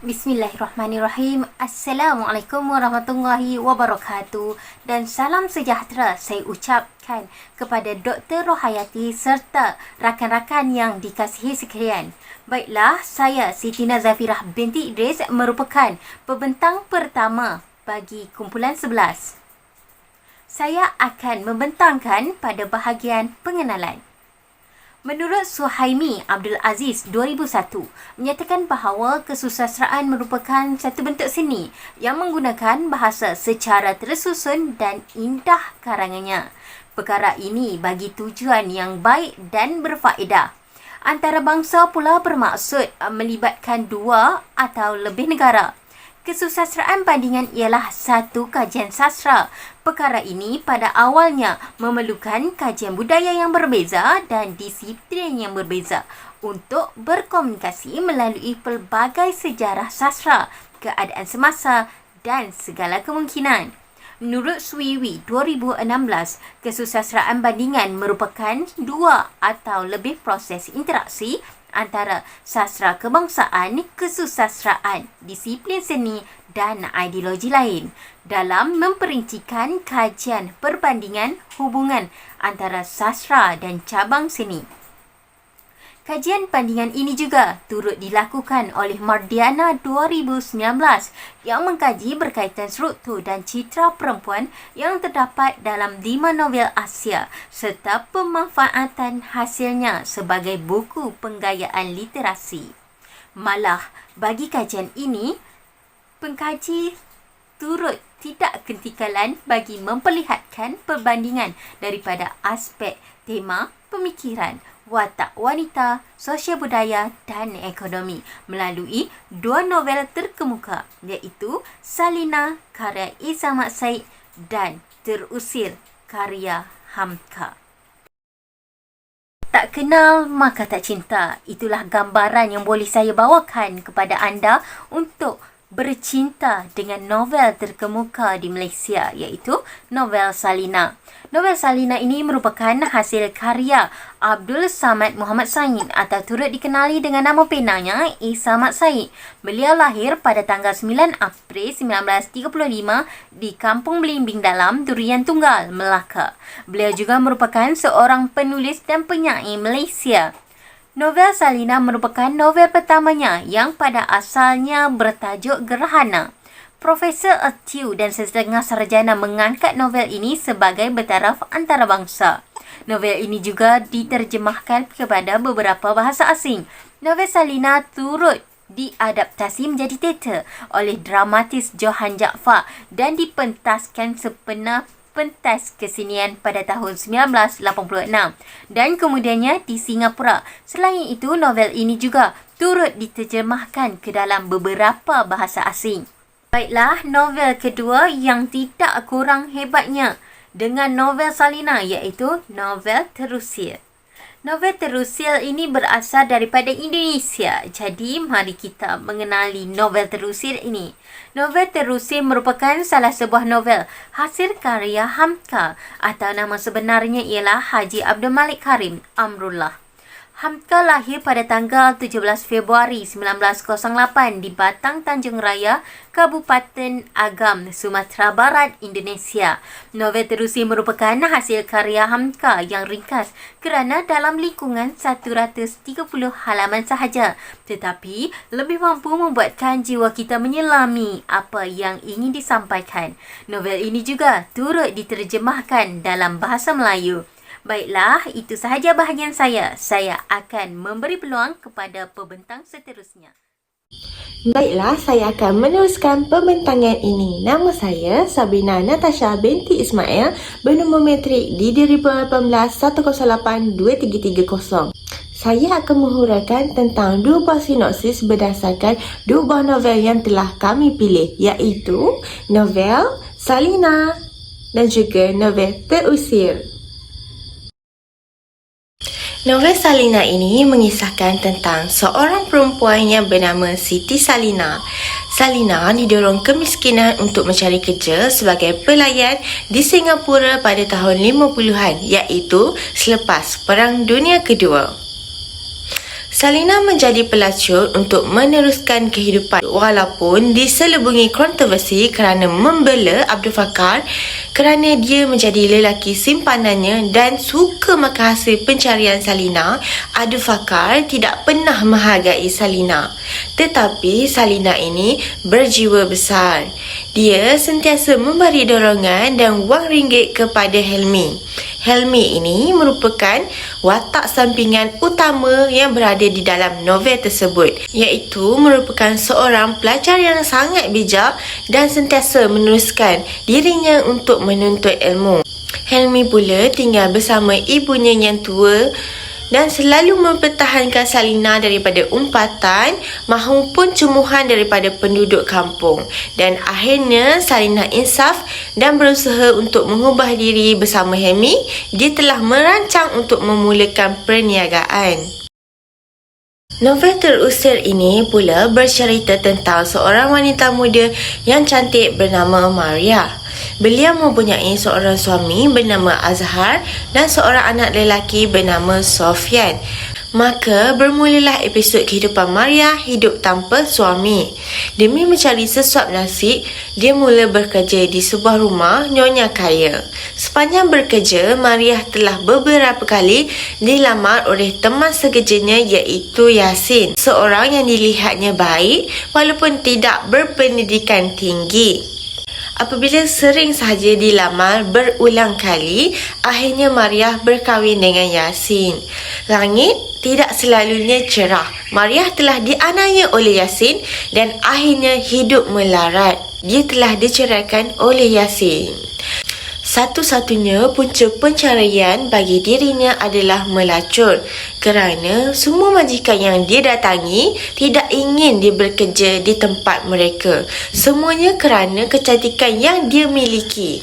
Bismillahirrahmanirrahim. Assalamualaikum warahmatullahi wabarakatuh. Dan salam sejahtera saya ucapkan kepada Dr. Rohayati serta rakan-rakan yang dikasihi sekalian. Baiklah, saya Siti Nazafirah binti Idris merupakan pembentang pertama bagi kumpulan 11. Saya akan membentangkan pada bahagian pengenalan. Menurut Suhaimi Abdul Aziz 2001 menyatakan bahawa kesusastraan merupakan satu bentuk seni yang menggunakan bahasa secara tersusun dan indah karangannya. Perkara ini bagi tujuan yang baik dan berfaedah. Antarabangsa pula bermaksud melibatkan dua atau lebih negara. Kesusastraan bandingan ialah satu kajian sastra. Perkara ini pada awalnya memerlukan kajian budaya yang berbeza dan disiplin yang berbeza untuk berkomunikasi melalui pelbagai sejarah sastra, keadaan semasa dan segala kemungkinan. Menurut Suiwi 2016, kesusastraan bandingan merupakan dua atau lebih proses interaksi antara sastra kebangsaan, kesusastraan, disiplin seni dan ideologi lain dalam memperincikan kajian perbandingan hubungan antara sastra dan cabang seni. Kajian bandingan ini juga turut dilakukan oleh Mardiana 2019 yang mengkaji berkaitan struktur dan citra perempuan yang terdapat dalam 5 novel Asia serta pemanfaatan hasilnya sebagai buku penggayaan literasi. Malah, bagi kajian ini, pengkaji turut tidak ketinggalan bagi memperlihatkan perbandingan daripada aspek tema, pemikiran, watak wanita, sosial budaya dan ekonomi melalui dua novel terkemuka iaitu Salina karya Izamat Said dan Terusir karya Hamka. Tak kenal maka tak cinta. Itulah gambaran yang boleh saya bawakan kepada anda untuk bercinta dengan novel terkemuka di Malaysia iaitu novel Salina. Novel Salina ini merupakan hasil karya Abdul Samad Muhammad Said atau turut dikenali dengan nama penanya Izamat Said. Beliau lahir pada tanggal 9 April 1935 di Kampung Belimbing Dalam, Durian Tunggal, Melaka. Beliau juga merupakan seorang penulis dan penyair Malaysia. Novel Salina merupakan novel pertamanya yang pada asalnya bertajuk Gerhana. Profesor Atiu dan setengah sarjana mengangkat novel ini sebagai bertaraf antarabangsa. Novel ini juga diterjemahkan kepada beberapa bahasa asing. Novel Salina turut diadaptasi menjadi teater oleh dramatis Johan Jaafar dan dipentaskan sepenuh pentas kesenian pada tahun 1986 dan kemudiannya di Singapura. Selain itu, novel ini juga turut diterjemahkan ke dalam beberapa bahasa asing. Baiklah, novel kedua yang tidak kurang hebatnya dengan novel Salina iaitu novel Terusir. Novel Terusir ini berasal daripada Indonesia. Jadi, mari kita mengenali novel Terusir ini. Novel Terusir merupakan salah sebuah novel hasil karya Hamka atau nama sebenarnya ialah Haji Abdul Malik Karim Amrullah. Hamka lahir pada tanggal 17 Februari 1908 di Batang Tanjung Raya, Kabupaten Agam, Sumatera Barat, Indonesia. Novel Terusir merupakan hasil karya Hamka yang ringkas kerana dalam lingkungan 130 halaman sahaja, tetapi lebih mampu membuatkan jiwa kita menyelami apa yang ingin disampaikan. Novel ini juga turut diterjemahkan dalam bahasa Melayu. Baiklah, itu sahaja bahagian saya. Saya akan memberi peluang kepada pembentang seterusnya. Baiklah, saya akan meneruskan pembentangan ini. Nama saya Sabrina Natasha binti Ismail, bernombor matrik di 2018-108-2330. Saya akan menghuraikan tentang dua buah sinopsis berdasarkan dua buah novel yang telah kami pilih, iaitu novel Salina dan juga novel Terusir. Novel Salina ini mengisahkan tentang seorang perempuan yang bernama Siti Salina. Salina didorong kemiskinan untuk mencari kerja sebagai pelayan di Singapura pada tahun 50-an, iaitu selepas Perang Dunia Kedua. Salina menjadi pelacur untuk meneruskan kehidupan walaupun diselubungi kontroversi kerana membela Abdul Fakar kerana dia menjadi lelaki simpanannya dan suka makan hasil pencarian Salina. Abdul Fakar tidak pernah menghargai Salina. Tetapi Salina ini berjiwa besar. Dia sentiasa memberi dorongan dan wang ringgit kepada Helmi. Helmi ini merupakan watak sampingan utama yang berada di dalam novel tersebut, iaitu merupakan seorang pelajar yang sangat bijak dan sentiasa meneruskan dirinya untuk menuntut ilmu. Helmi pula tinggal bersama ibunya yang tua dan selalu mempertahankan Salina daripada umpatan maupun cemoohan daripada penduduk kampung. Dan akhirnya Salina insaf dan berusaha untuk mengubah diri bersama Helmi. Dia telah merancang untuk memulakan perniagaan. Novel Terusir ini pula bercerita tentang seorang wanita muda yang cantik bernama Maria. Beliau mempunyai seorang suami bernama Azhar dan seorang anak lelaki bernama Sofyan. Maka bermulalah episod kehidupan Maria hidup tanpa suami. Demi mencari sesuap nasi, dia mula bekerja di sebuah rumah nyonya kaya. Sepanjang bekerja, Maria telah beberapa kali dilamar oleh teman sekerjanya iaitu Yasin, seorang yang dilihatnya baik walaupun tidak berpendidikan tinggi. Apabila sering sahaja dilamar berulang kali, akhirnya Maria berkahwin dengan Yasin. Langit tidak selalunya cerah. Maria telah dianiaya oleh Yasin dan akhirnya hidup melarat. Dia telah diceraikan oleh Yasin. Satu-satunya punca pencarian bagi dirinya adalah melacur kerana semua majikan yang dia datangi tidak ingin dia bekerja di tempat mereka. Semuanya kerana kecantikan yang dia miliki.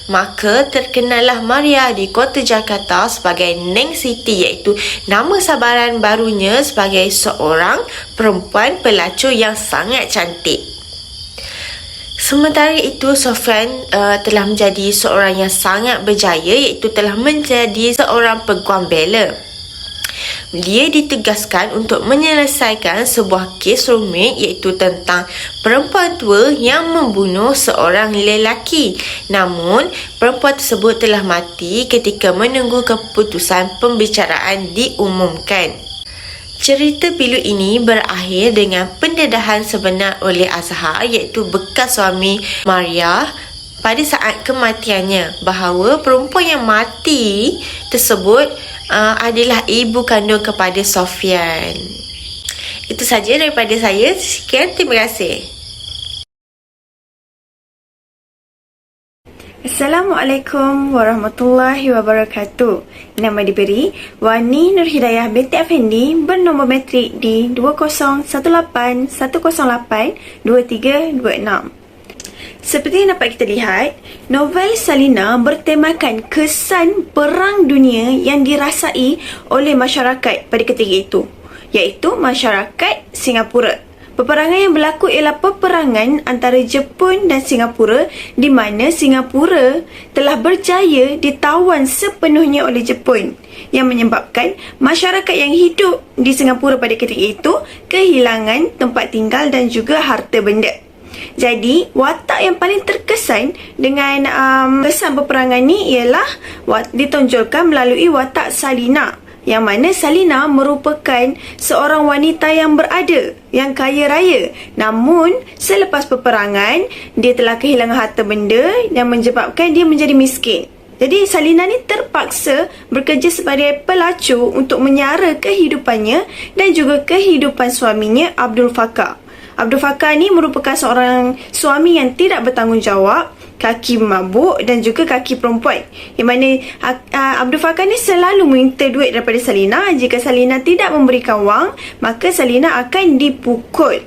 Maka terkenalah Maria di kota Jakarta sebagai Neng Siti, iaitu nama sabaran barunya sebagai seorang perempuan pelacur yang sangat cantik. Sementara itu, Sofyan telah menjadi seorang yang sangat berjaya, iaitu telah menjadi seorang peguam bela. Dia ditugaskan untuk menyelesaikan sebuah kes rumit, iaitu tentang perempuan tua yang membunuh seorang lelaki. Namun, perempuan tersebut telah mati ketika menunggu keputusan pembicaraan diumumkan. Cerita pilu ini berakhir dengan pendedahan sebenar oleh Azhar, iaitu bekas suami Maria pada saat kematiannya, bahawa perempuan yang mati tersebut adalah ibu kandung kepada Sofyan. Itu saja daripada saya. Sekian, terima kasih. Assalamualaikum warahmatullahi wabarakatuh. Nama diberi Wani Nur Hidayah binti Effendi, bernombor matrik di 2018-108-2326. Seperti yang dapat kita lihat, novel Salina bertemakan kesan perang dunia yang dirasai oleh masyarakat pada ketika itu, iaitu masyarakat Singapura. Peperangan yang berlaku ialah peperangan antara Jepun dan Singapura, di mana Singapura telah berjaya ditawan sepenuhnya oleh Jepun, yang menyebabkan masyarakat yang hidup di Singapura pada ketika itu kehilangan tempat tinggal dan juga harta benda. Jadi, watak yang paling terkesan dengan kesan peperangan ni ialah ditonjolkan melalui watak Salina, yang mana Salina merupakan seorang wanita yang berada, yang kaya raya. Namun, selepas peperangan, dia telah kehilangan harta benda yang menyebabkan dia menjadi miskin. Jadi, Salina ni terpaksa bekerja sebagai pelacur untuk menyara kehidupannya dan juga kehidupan suaminya, Abdul Fakar. Abdul Fakar ni merupakan seorang suami yang tidak bertanggungjawab, kaki mabuk dan juga kaki perempuan, yang mana Abdul Fakar ni selalu minta duit daripada Salina. Jika Salina tidak memberikan wang, maka Salina akan dipukul.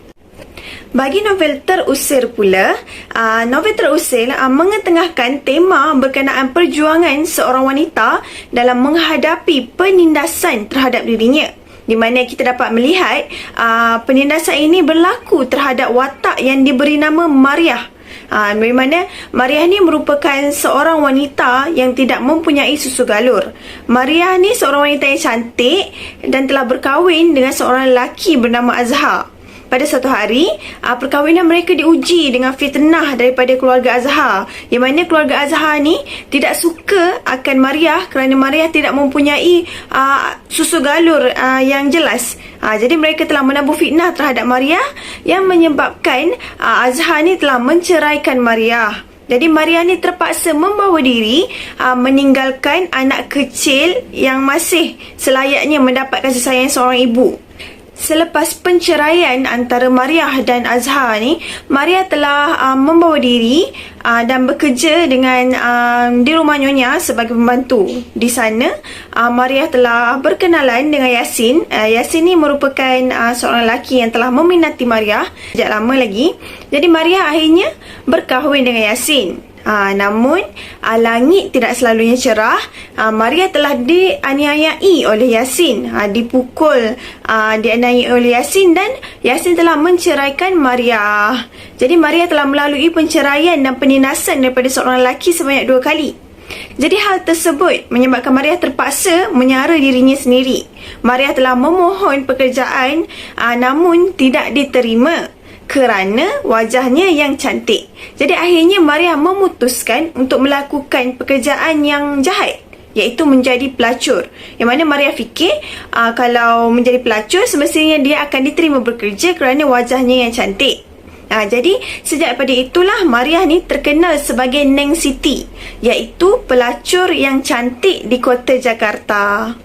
Bagi novel Terusir pula, novel Terusir mengetengahkan tema berkenaan perjuangan seorang wanita dalam menghadapi penindasan terhadap dirinya, di mana kita dapat melihat penindasan ini berlaku terhadap watak yang diberi nama Maria. Di mana Mariah ni merupakan seorang wanita yang tidak mempunyai susu galur. Mariah ni seorang wanita yang cantik dan telah berkahwin dengan seorang lelaki bernama Azhar. Pada suatu hari, perkahwinan mereka diuji dengan fitnah daripada keluarga Azhar. Yang mana keluarga Azhar ni tidak suka akan Mariah kerana Mariah tidak mempunyai susu galur yang jelas. Jadi mereka telah menabur fitnah terhadap Mariah yang menyebabkan Azhar ni telah menceraikan Mariah. Jadi Mariah ni terpaksa membawa diri meninggalkan anak kecil yang masih selayaknya mendapat kasih sayang seorang ibu. Selepas penceraian antara Mariah dan Azhar ni, Mariah telah membawa diri dan bekerja dengan di rumah nyonya sebagai pembantu. Di sana, Mariah telah berkenalan dengan Yasin. Yasin ni merupakan seorang lelaki yang telah meminati Mariah sejak lama lagi. Jadi Mariah akhirnya berkahwin dengan Yasin. Namun langit tidak selalunya cerah. Mariah telah dianiayai oleh Yasin, dipukul, dianiayai oleh Yasin dan Yasin telah menceraikan Mariah. Jadi Mariah telah melalui penceraian dan penindasan daripada seorang lelaki sebanyak 2 kali. Jadi hal tersebut menyebabkan Mariah terpaksa menyara dirinya sendiri. Mariah telah memohon pekerjaan namun tidak diterima kerana wajahnya yang cantik. Jadi akhirnya Mariah memutuskan untuk melakukan pekerjaan yang jahat, iaitu menjadi pelacur. Yang mana Mariah fikir kalau menjadi pelacur semestinya dia akan diterima bekerja kerana wajahnya yang cantik. Jadi sejak daripada itulah Mariah ni terkenal sebagai Neng Siti, iaitu pelacur yang cantik di kota Jakarta.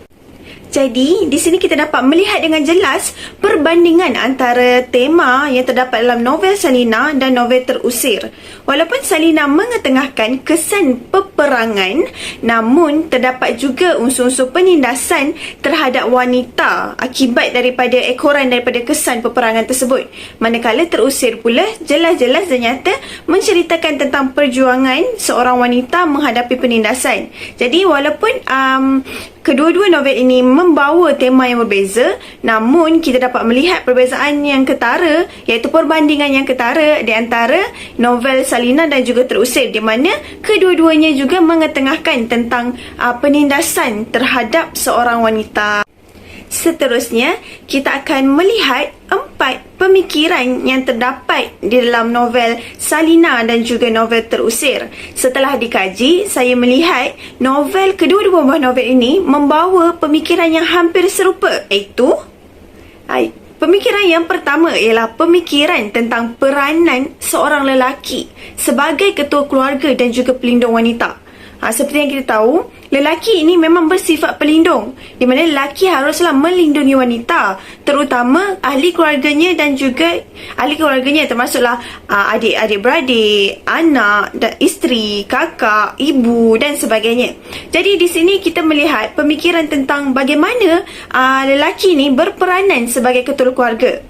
Jadi, di sini kita dapat melihat dengan jelas perbandingan antara tema yang terdapat dalam novel Salina dan novel Terusir. Walaupun Salina mengetengahkan kesan peperangan, namun terdapat juga unsur-unsur penindasan terhadap wanita akibat daripada ekoran daripada kesan peperangan tersebut. Manakala Terusir pula jelas-jelas dan nyata menceritakan tentang perjuangan seorang wanita menghadapi penindasan. Jadi, walaupun kedua-dua novel ini membawa tema yang berbeza, namun kita dapat melihat perbezaan yang ketara, iaitu perbandingan yang ketara di antara novel Salina dan juga Terusir, di mana kedua-duanya juga mengetengahkan tentang penindasan terhadap seorang wanita. Seterusnya, kita akan melihat 4 pemikiran yang terdapat di dalam novel Salina dan juga novel Terusir. Setelah dikaji, saya melihat novel kedua-dua buah novel ini membawa pemikiran yang hampir serupa, iaitu pemikiran yang pertama ialah pemikiran tentang peranan seorang lelaki sebagai ketua keluarga dan juga pelindung wanita. Seperti yang kita tahu, lelaki ini memang bersifat pelindung, di mana lelaki haruslah melindungi wanita, terutama ahli keluarganya dan juga ahli keluarganya termasuklah adik-adik beradik, anak, dan isteri, kakak, ibu dan sebagainya. Jadi di sini kita melihat pemikiran tentang bagaimana lelaki ini berperanan sebagai ketua keluarga.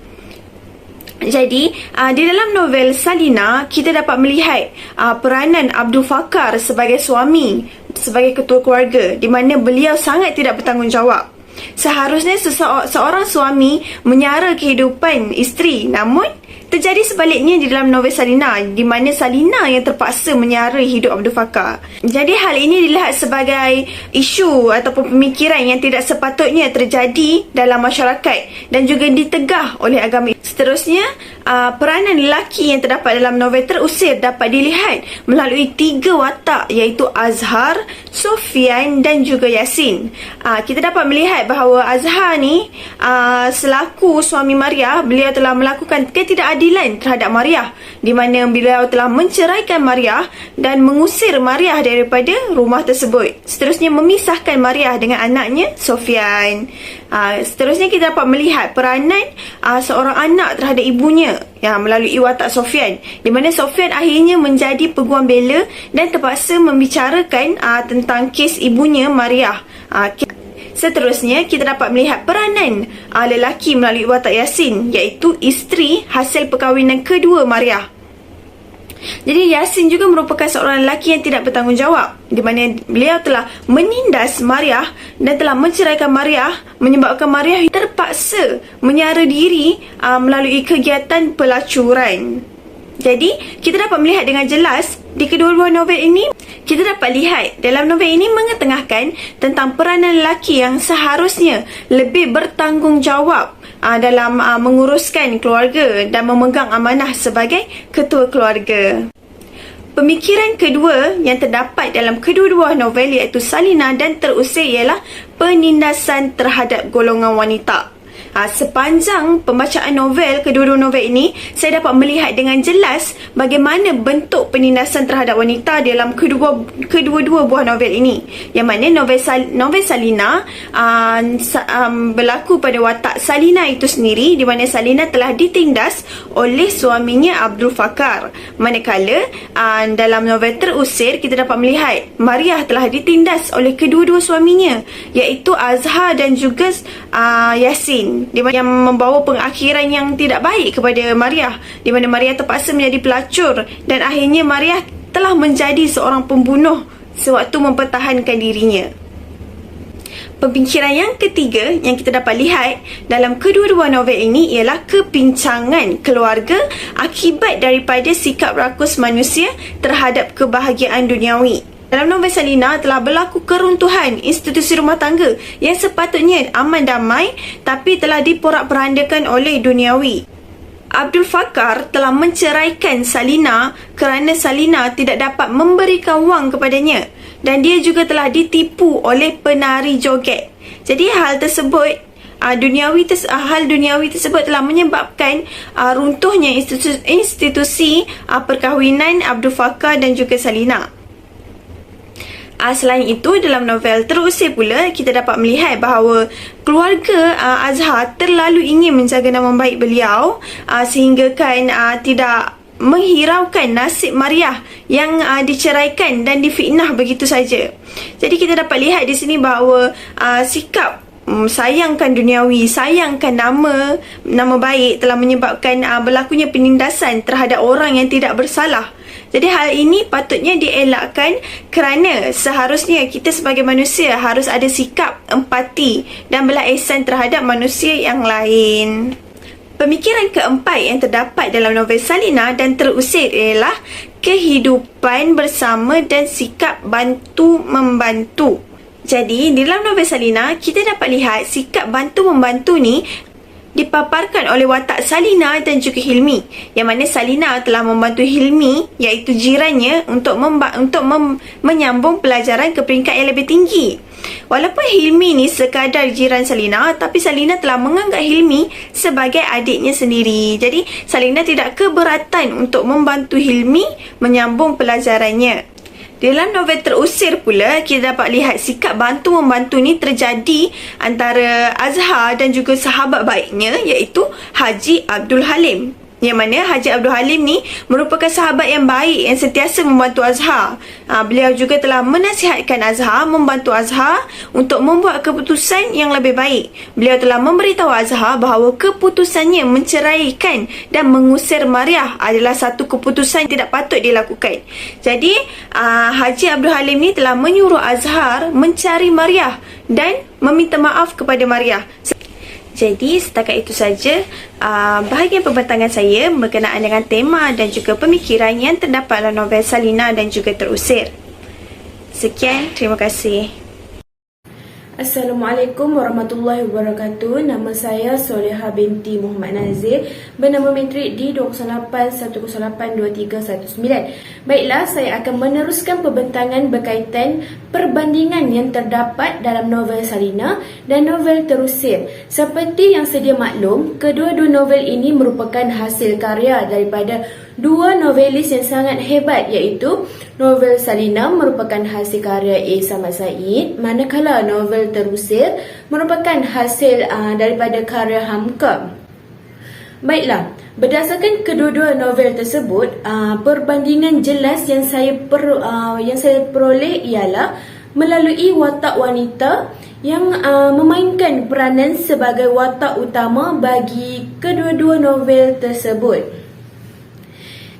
Jadi, di dalam novel Salina, kita dapat melihat peranan Abdul Fakar sebagai suami, sebagai ketua keluarga, di mana beliau sangat tidak bertanggungjawab. Seharusnya seorang suami menyara kehidupan isteri, namun terjadi sebaliknya di dalam novel Salina, di mana Salina yang terpaksa menyarai hidup Abdul Fakar. Jadi hal ini dilihat sebagai isu ataupun pemikiran yang tidak sepatutnya terjadi dalam masyarakat dan juga ditegah oleh agama. Seterusnya, peranan lelaki yang terdapat dalam novel Terusir dapat dilihat melalui 3 watak, iaitu Azhar, Sofian dan juga Yasin. Kita dapat melihat bahawa Azhar ni selaku suami Mariah, beliau telah melakukan ketidakadilan terhadap Mariah, di mana beliau telah menceraikan Mariah dan mengusir Mariah daripada rumah tersebut. Seterusnya memisahkan Mariah dengan anaknya Sofian. Seterusnya kita dapat melihat peranan seorang anak terhadap ibunya melalui watak Sofian, di mana Sofian akhirnya menjadi peguam bela dan terpaksa membicarakan tentang kes ibunya Mariah. Seterusnya kita dapat melihat peranan lelaki melalui watak Yasin, iaitu isteri hasil perkahwinan kedua Mariah. Jadi Yasin juga merupakan seorang lelaki yang tidak bertanggungjawab, di mana beliau telah menindas Mariah dan telah menceraikan Mariah, menyebabkan Mariah terpaksa menyara diri melalui kegiatan pelacuran. Jadi, kita dapat melihat dengan jelas di kedua-dua novel ini, kita dapat lihat dalam novel ini mengetengahkan tentang peranan lelaki yang seharusnya lebih bertanggungjawab dalam menguruskan keluarga dan memegang amanah sebagai ketua keluarga. Pemikiran kedua yang terdapat dalam kedua-dua novel iaitu Salina dan Terusir ialah penindasan terhadap golongan wanita. Sepanjang pembacaan novel, kedua-dua novel ini, saya dapat melihat dengan jelas bagaimana bentuk penindasan terhadap wanita dalam kedua-dua buah novel ini. Yang mana novel Salina berlaku pada watak Salina itu sendiri, di mana Salina telah ditindas oleh suaminya Abdul Fakar. Manakala dalam novel Terusir, kita dapat melihat Mariah telah ditindas oleh kedua-dua suaminya, iaitu Azhar dan juga Yasin, yang membawa pengakhiran yang tidak baik kepada Mariah, di mana Mariah terpaksa menjadi pelacur dan akhirnya Mariah telah menjadi seorang pembunuh sewaktu mempertahankan dirinya. Pemikiran yang ketiga yang kita dapat lihat dalam kedua-dua novel ini ialah kepincangan keluarga akibat daripada sikap rakus manusia terhadap kebahagiaan duniawi. Dalam novel Salina telah berlaku keruntuhan institusi rumah tangga yang sepatutnya aman damai tapi telah diporak-perandakan oleh duniawi. Abdul Fakar telah menceraikan Salina kerana Salina tidak dapat memberikan wang kepadanya dan dia juga telah ditipu oleh penari joget. Jadi hal tersebut hal duniawi tersebut telah menyebabkan runtuhnya institusi perkahwinan Abdul Fakar dan juga Salina. Selain itu, dalam novel Terusir pula, kita dapat melihat bahawa keluarga Azhar terlalu ingin menjaga nama baik beliau sehinggakan tidak menghiraukan nasib Mariah yang diceraikan dan difitnah begitu saja. Jadi kita dapat lihat di sini bahawa sikap sayangkan duniawi, sayangkan nama baik telah menyebabkan berlakunya penindasan terhadap orang yang tidak bersalah. Jadi hal ini patutnya dielakkan kerana seharusnya kita sebagai manusia harus ada sikap empati dan belas ihsan terhadap manusia yang lain. Pemikiran keempat yang terdapat dalam novel Salina dan Terusir ialah kehidupan bersama dan sikap bantu-membantu. Jadi, di dalam novel Salina, kita dapat lihat sikap bantu-membantu ni dipaparkan oleh watak Salina dan juga Hilmi, yang mana Salina telah membantu Hilmi iaitu jirannya untuk menyambung pelajaran ke peringkat yang lebih tinggi. Walaupun Hilmi ni sekadar jiran Salina, tapi Salina telah menganggap Hilmi sebagai adiknya sendiri. Jadi Salina tidak keberatan untuk membantu Hilmi menyambung pelajarannya. Dalam novel Terusir pula, kita dapat lihat sikap bantu-membantu ni terjadi antara Azhar dan juga sahabat baiknya iaitu Haji Abdul Halim. Yang mana Haji Abdul Halim ni merupakan sahabat yang baik yang sentiasa membantu Azhar. Beliau juga telah menasihatkan Azhar, membantu Azhar untuk membuat keputusan yang lebih baik. Beliau telah memberitahu Azhar bahawa keputusannya menceraikan dan mengusir Mariah adalah satu keputusan yang tidak patut dilakukan. Jadi Haji Abdul Halim ni telah menyuruh Azhar mencari Mariah dan meminta maaf kepada Mariah. Jadi setakat itu saja bahagian pembentangan saya berkenaan dengan tema dan juga pemikiran yang terdapat dalam novel Salina dan juga Terusir. Sekian, terima kasih. Assalamualaikum warahmatullahi wabarakatuh. Nama saya Soleha binti Muhammad Nazir, bernama matrik di 208-108-2319. Baiklah, saya akan meneruskan pembentangan berkaitan perbandingan yang terdapat dalam novel Salina dan novel Terusir. Seperti yang sedia maklum, kedua-dua novel ini merupakan hasil karya daripada dua novelis yang sangat hebat, iaitu novel Salina merupakan hasil karya A. Samad Said, manakala novel Terusir merupakan hasil daripada karya Hamka. Baiklah, berdasarkan kedua-dua novel tersebut, perbandingan jelas yang saya peroleh ialah melalui watak wanita yang memainkan peranan sebagai watak utama bagi kedua-dua novel tersebut.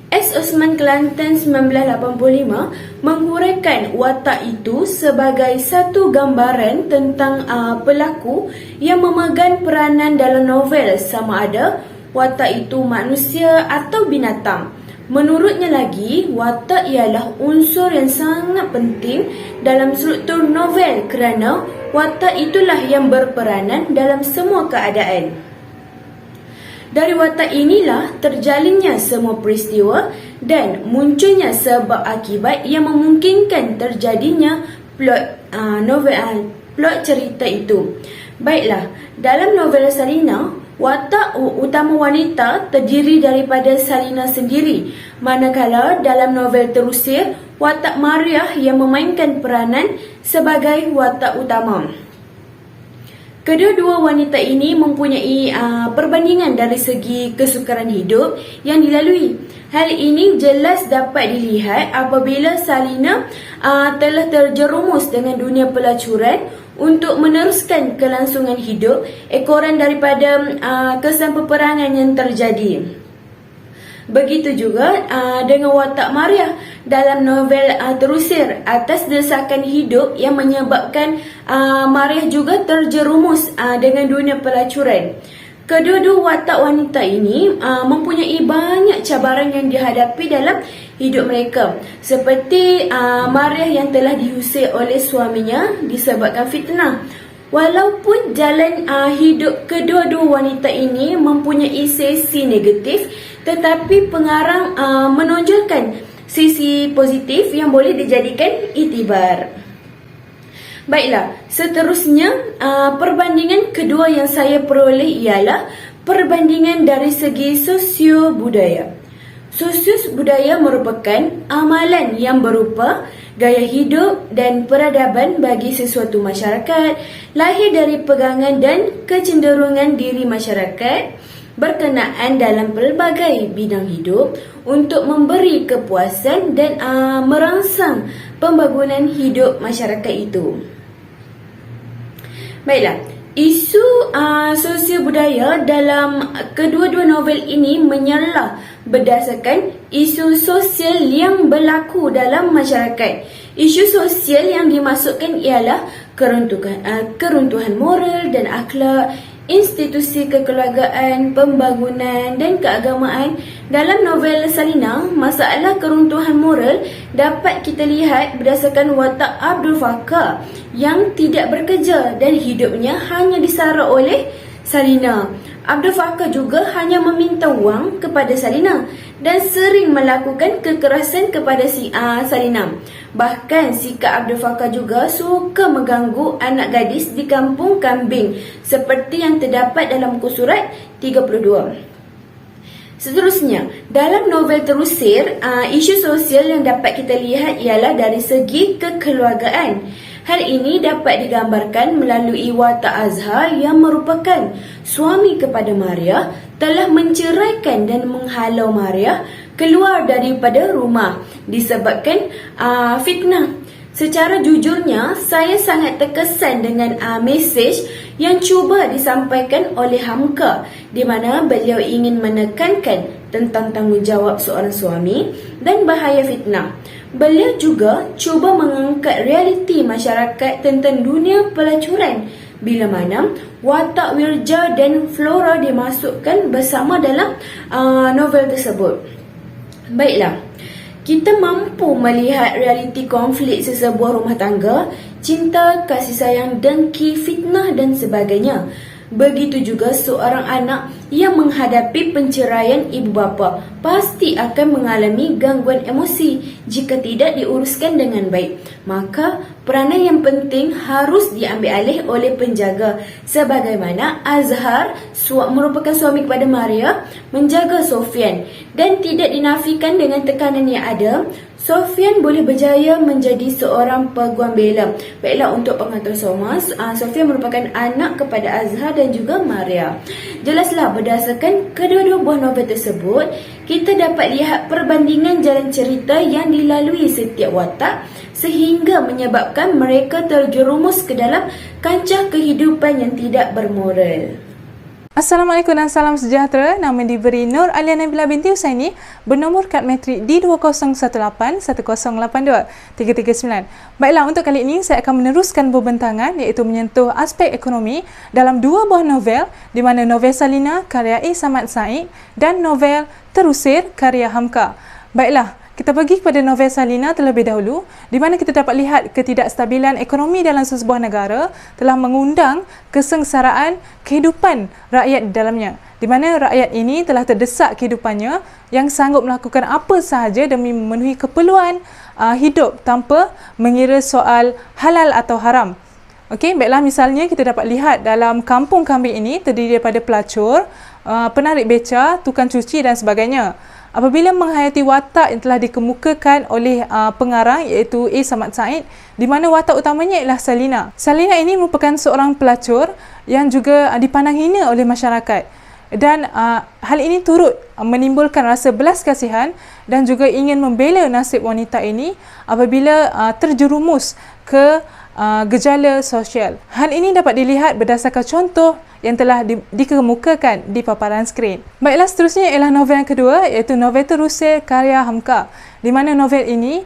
S. Osman Kelantan 1985 menguraikan watak itu sebagai satu gambaran tentang pelakon yang memegang peranan dalam novel, sama ada watak itu manusia atau binatang. Menurutnya lagi, watak ialah unsur yang sangat penting dalam struktur novel kerana watak itulah yang berperanan dalam semua keadaan. Dari watak inilah terjalinnya semua peristiwa dan munculnya sebab akibat yang memungkinkan terjadinya plot cerita itu. Baiklah, dalam novel Salina, watak utama wanita terdiri daripada Salina sendiri, manakala dalam novel Terusir, watak Mariah yang memainkan peranan sebagai watak utama. Kedua-dua wanita ini mempunyai perbandingan dari segi kesukaran hidup yang dilalui. Hal ini jelas dapat dilihat apabila Salina telah terjerumus dengan dunia pelacuran untuk meneruskan kelangsungan hidup ekoran daripada kesan peperangan yang terjadi. Begitu juga dengan watak Mariah dalam novel Terusir, atas desakan hidup yang menyebabkan Mariah juga terjerumus dengan dunia pelacuran. Kedua-dua watak wanita ini mempunyai banyak cabaran yang dihadapi dalam hidup mereka. Seperti Mariah yang telah diusir oleh suaminya disebabkan fitnah. Walaupun jalan hidup kedua-dua wanita ini mempunyai sisi negatif, tetapi pengarang menonjolkan sisi positif yang boleh dijadikan iktibar. Baiklah, seterusnya perbandingan kedua yang saya peroleh ialah perbandingan dari segi sosio-budaya. Sosio-budaya merupakan amalan yang berupa gaya hidup dan peradaban bagi sesuatu masyarakat, lahir dari pegangan dan kecenderungan diri masyarakat berkenaan dalam pelbagai bidang hidup untuk memberi kepuasan dan merangsang pembangunan hidup masyarakat itu. Baiklah, isu sosial budaya dalam kedua-dua novel ini menyalah berdasarkan isu sosial yang berlaku dalam masyarakat. Isu sosial yang dimaksudkan ialah keruntuhan moral dan akhlak, institusi kekeluargaan, pembangunan dan keagamaan. Dalam novel Salina, masalah keruntuhan moral dapat kita lihat berdasarkan watak Abdul Fakar yang tidak bekerja dan hidupnya hanya disara oleh Salina. Abdul Fakar juga hanya meminta wang kepada Salina dan sering melakukan kekerasan kepada Salina. Bahkan sikap Abdul Fakar juga suka mengganggu anak gadis di kampung kambing seperti yang terdapat dalam muka surat 32. Seterusnya, dalam novel Terusir, isu sosial yang dapat kita lihat ialah dari segi kekeluargaan. Hal ini dapat digambarkan melalui watak Azhar yang merupakan suami kepada Mariah telah menceraikan dan menghalau Mariah keluar daripada rumah disebabkan fitnah. Secara jujurnya, saya sangat terkesan dengan mesej yang cuba disampaikan oleh Hamka di mana beliau ingin menekankan tentang tanggungjawab seorang suami dan bahaya fitnah. Beliau juga cuba mengangkat realiti masyarakat tentang dunia pelacuran bila mana watak Wirja dan Flora dimasukkan bersama dalam novel tersebut. Baiklah, kita mampu melihat realiti konflik sesebuah rumah tangga, cinta, kasih sayang, dengki, fitnah dan sebagainya. Begitu juga seorang anak yang menghadapi penceraian ibu bapa pasti akan mengalami gangguan emosi jika tidak diuruskan dengan baik. Maka peranan yang penting harus diambil alih oleh penjaga, sebagaimana Azhar merupakan suami kepada Maria menjaga Sofian, dan tidak dinafikan dengan tekanan yang ada, Sofian boleh berjaya menjadi seorang peguam bela. Baiklah, untuk pengantar Somas, Sofian merupakan anak kepada Azhar dan juga Maria. Jelaslah berdasarkan kedua-dua buah novel tersebut, kita dapat lihat perbandingan jalan cerita yang dilalui setiap watak sehingga menyebabkan mereka terjerumus ke dalam kancah kehidupan yang tidak bermoral. Assalamualaikum dan salam sejahtera. Nama diberi Nur Alia Nabila binti Husaini, bernomor kad matrik D20181082-339. Baiklah, untuk kali ini saya akan meneruskan pembentangan iaitu menyentuh aspek ekonomi dalam dua buah novel di mana novel Salina karya A. Samad Said dan novel Terusir karya Hamka. Baiklah, kita pergi kepada novel Salina terlebih dahulu, di mana kita dapat lihat ketidakstabilan ekonomi dalam sesebuah negara telah mengundang kesengsaraan kehidupan rakyat di dalamnya, di mana rakyat ini telah terdesak kehidupannya yang sanggup melakukan apa sahaja demi memenuhi keperluan hidup tanpa mengira soal halal atau haram. Okey, baiklah, misalnya kita dapat lihat dalam kampung kambing ini terdiri daripada pelacur, penarik beca, tukang cuci dan sebagainya. Apabila menghayati watak yang telah dikemukakan oleh pengarang iaitu A. Samad Said, di mana watak utamanya ialah Salina. Salina ini merupakan seorang pelacur yang juga dipandang hina oleh masyarakat. Dan hal ini turut menimbulkan rasa belas kasihan dan juga ingin membela nasib wanita ini apabila terjerumus ke gejala sosial. Hal ini dapat dilihat berdasarkan contoh yang telah dikemukakan di paparan skrin. Baiklah, seterusnya ialah novel yang kedua iaitu novel terusir karya Hamka, di mana novel ini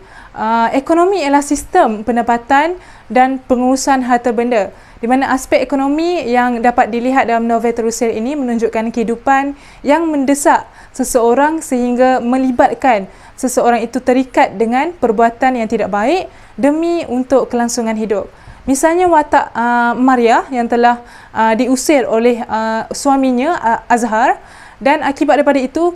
ekonomi ialah sistem pendapatan dan pengurusan harta benda, di mana aspek ekonomi yang dapat dilihat dalam novel terusir ini menunjukkan kehidupan yang mendesak seseorang sehingga melibatkan seseorang itu terikat dengan perbuatan yang tidak baik demi untuk kelangsungan hidup. Misalnya watak Maria yang telah diusir oleh suaminya Azhar, dan akibat daripada itu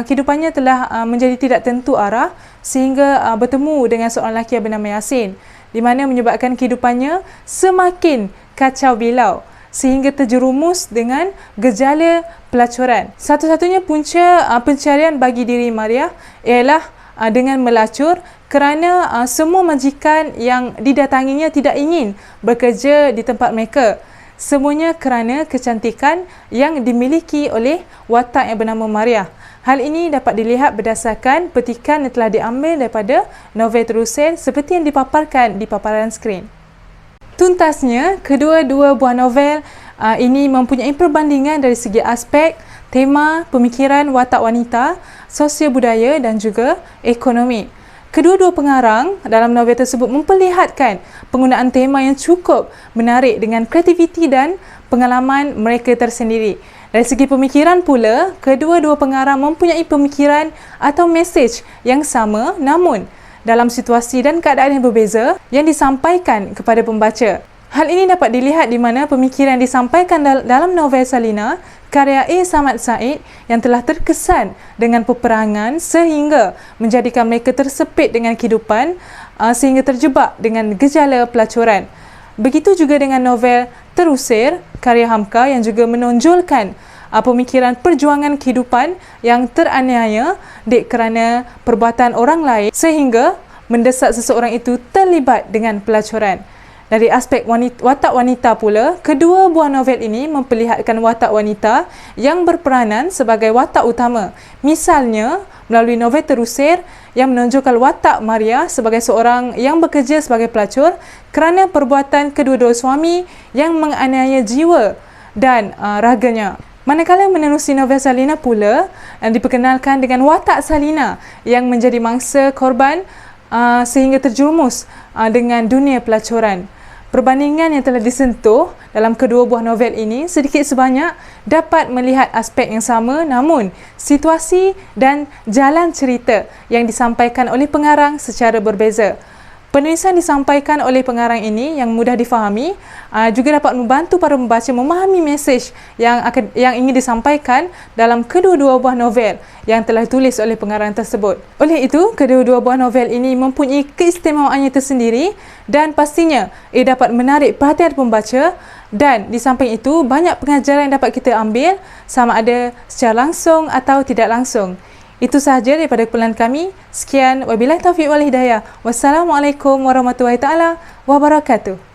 kehidupannya telah menjadi tidak tentu arah sehingga bertemu dengan seorang lelaki yang bernama Yasin, di mana menyebabkan kehidupannya semakin kacau bilau sehingga terjerumus dengan gejala pelacuran. Satu-satunya punca pencarian bagi diri Maria ialah dengan melacur kerana semua majikan yang didatanginya tidak ingin bekerja di tempat mereka. Semuanya kerana kecantikan yang dimiliki oleh watak yang bernama Maria. Hal ini dapat dilihat berdasarkan petikan yang telah diambil daripada novel terusir seperti yang dipaparkan di paparan skrin. Tuntasnya, kedua-dua buah novel ini mempunyai perbandingan dari segi aspek, tema, pemikiran watak wanita, sosial budaya dan juga ekonomi. Kedua-dua pengarang dalam novel tersebut memperlihatkan penggunaan tema yang cukup menarik dengan kreativiti dan pengalaman mereka tersendiri. Dari segi pemikiran pula, kedua-dua pengarang mempunyai pemikiran atau mesej yang sama namun dalam situasi dan keadaan yang berbeza yang disampaikan kepada pembaca. Hal ini dapat dilihat di mana pemikiran disampaikan dalam novel Salina karya A. Samad Said yang telah terkesan dengan peperangan sehingga menjadikan mereka tersepit dengan kehidupan sehingga terjebak dengan gejala pelacuran. Begitu juga dengan novel Terusir karya Hamka yang juga menonjolkan pemikiran perjuangan kehidupan yang teraniaya kerana perbuatan orang lain sehingga mendesak seseorang itu terlibat dengan pelacuran. Dari aspek watak wanita pula, kedua buah novel ini memperlihatkan watak wanita yang berperanan sebagai watak utama. Misalnya, melalui novel Terusir yang menunjukkan watak Maria sebagai seorang yang bekerja sebagai pelacur kerana perbuatan kedua-dua suami yang menganiaya jiwa dan raganya. Manakala menerusi novel Salina pula diperkenalkan dengan watak Salina yang menjadi mangsa korban sehingga terjerumus dengan dunia pelacuran. Perbandingan yang telah disentuh dalam kedua buah novel ini sedikit sebanyak dapat melihat aspek yang sama namun situasi dan jalan cerita yang disampaikan oleh pengarang secara berbeza. Penulisan disampaikan oleh pengarang ini yang mudah difahami juga dapat membantu para pembaca memahami mesej yang ingin disampaikan dalam kedua-dua buah novel yang telah ditulis oleh pengarang tersebut. Oleh itu, kedua-dua buah novel ini mempunyai keistimewaannya tersendiri dan pastinya ia dapat menarik perhatian pembaca, dan di samping itu banyak pengajaran yang dapat kita ambil sama ada secara langsung atau tidak langsung. Itu sahaja daripada kumpulan kami. Sekian, wabillahi taufiq wal hidayah. Wassalamualaikum warahmatullahi taala wabarakatuh.